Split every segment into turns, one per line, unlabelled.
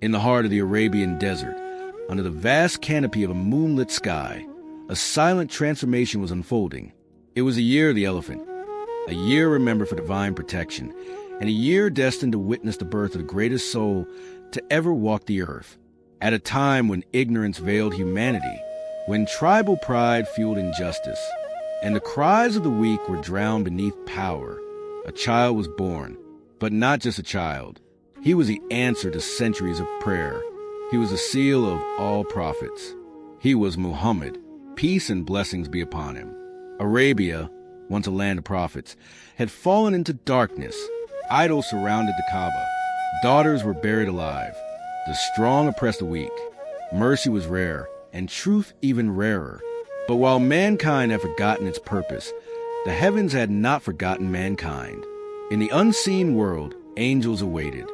In the heart of the Arabian desert, under the vast canopy of a moonlit sky, a silent transformation was unfolding. It was a year of the elephant, a year remembered for divine protection, and a year destined to witness the birth of the greatest soul to ever walk the earth. At a time when ignorance veiled humanity, when tribal pride fueled injustice, and the cries of the weak were drowned beneath power, a child was born. But not just a child. He was the answer to centuries of prayer. He was the seal of all prophets. He was Muhammad. Peace and blessings be upon him. Arabia, once a land of prophets, had fallen into darkness. Idols surrounded the Kaaba. Daughters were buried alive. The strong oppressed the weak. Mercy was rare, and truth even rarer. But while mankind had forgotten its purpose, the heavens had not forgotten mankind. In the unseen world, angels awaited.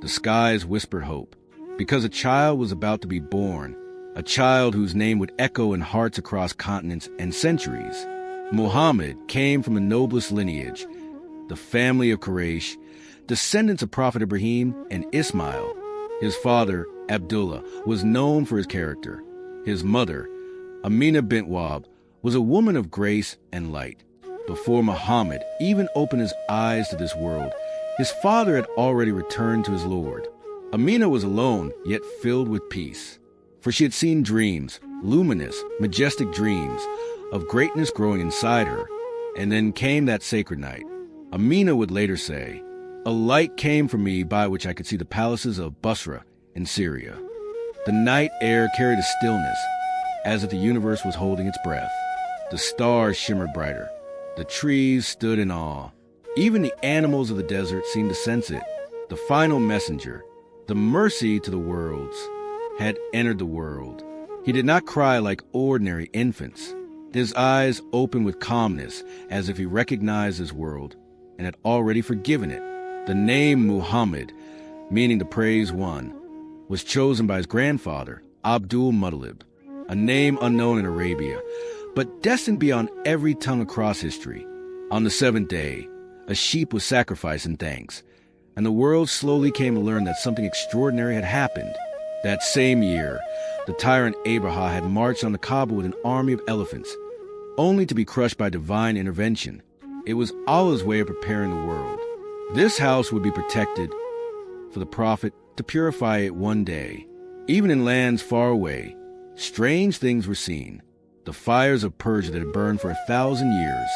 The skies whispered hope, because a child was about to be born, a child whose name would echo in hearts across continents and centuries. Muhammad came from the noblest lineage, the family of Quraysh, descendants of Prophet Ibrahim and Ismail. His father, Abdullah, was known for his character. His mother, Amina bint Wahb, was a woman of grace and light. Before Muhammad even opened his eyes to this world, his father had already returned to his Lord. Amina was alone, yet filled with peace. For she had seen dreams, luminous, majestic dreams, of greatness growing inside her. And then came that sacred night. Amina would later say, "A light came for me by which I could see the palaces of Basra and Syria." The night air carried a stillness, as if the universe was holding its breath. The stars shimmered brighter. The trees stood in awe. Even the animals of the desert seemed to sense it. The final messenger, the mercy to the worlds, had entered the world. He did not cry like ordinary infants. His eyes opened with calmness, as if he recognized his world and had already forgiven it. The name Muhammad, meaning the praised one, was chosen by his grandfather, Abdul Muttalib, a name unknown in Arabia, but destined beyond every tongue across history. On the seventh day, a sheep was sacrificed in thanks, and the world slowly came to learn that something extraordinary had happened. That same year, the tyrant Abraha had marched on the Kaaba with an army of elephants, only to be crushed by divine intervention. It was Allah's way of preparing the world. This house would be protected for the prophet to purify it one day. Even in lands far away, strange things were seen. The fires of Persia that had burned for 1,000 years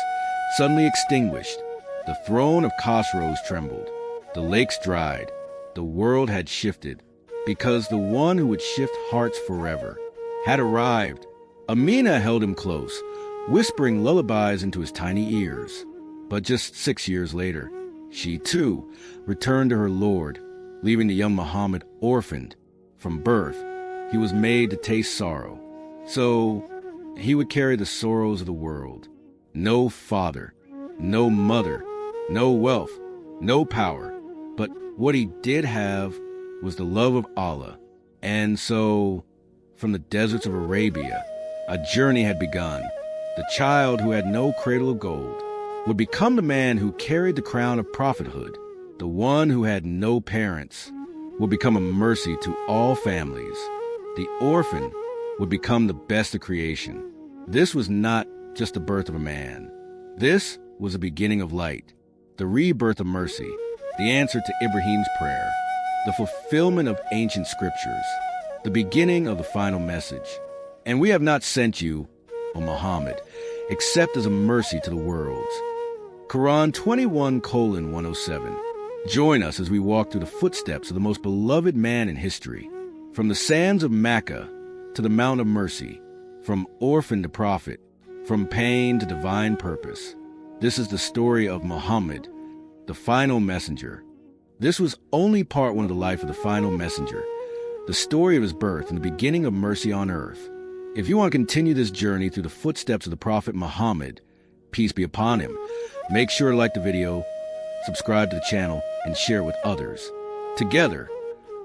suddenly extinguished. The throne of Khosrows trembled. The lakes dried. The world had shifted, because the one who would shift hearts forever had arrived. Amina held him close, whispering lullabies into his tiny ears. But just 6 years later, she too returned to her Lord, leaving the young Muhammad orphaned. From birth, he was made to taste sorrow. So he would carry the sorrows of the world. No father, no mother, no wealth, no power. But what he did have was the love of Allah. And so, from the deserts of Arabia, a journey had begun. The child who had no cradle of gold would become the man who carried the crown of prophethood. The one who had no parents would become a mercy to all families. The orphan would become the best of creation. This was not just the birth of a man. This was the beginning of light, the rebirth of mercy, the answer to Ibrahim's prayer, the fulfillment of ancient scriptures, the beginning of the final message. And we have not sent you, O Muhammad, except as a mercy to the worlds. Quran 21:107. Join us as we walk through the footsteps of the most beloved man in history, from the sands of Mecca to the Mount of Mercy, from orphan to prophet, from pain to divine purpose. This is the story of Muhammad, the final messenger. This was only part one of the life of the final messenger, the story of his birth and the beginning of mercy on earth. If you want to continue this journey through the footsteps of the Prophet Muhammad, peace be upon him, make sure to like the video, subscribe to the channel, and share it with others. Together,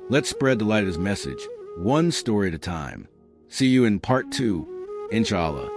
let's spread the light of his message, one story at a time. See you in part 2, inshallah.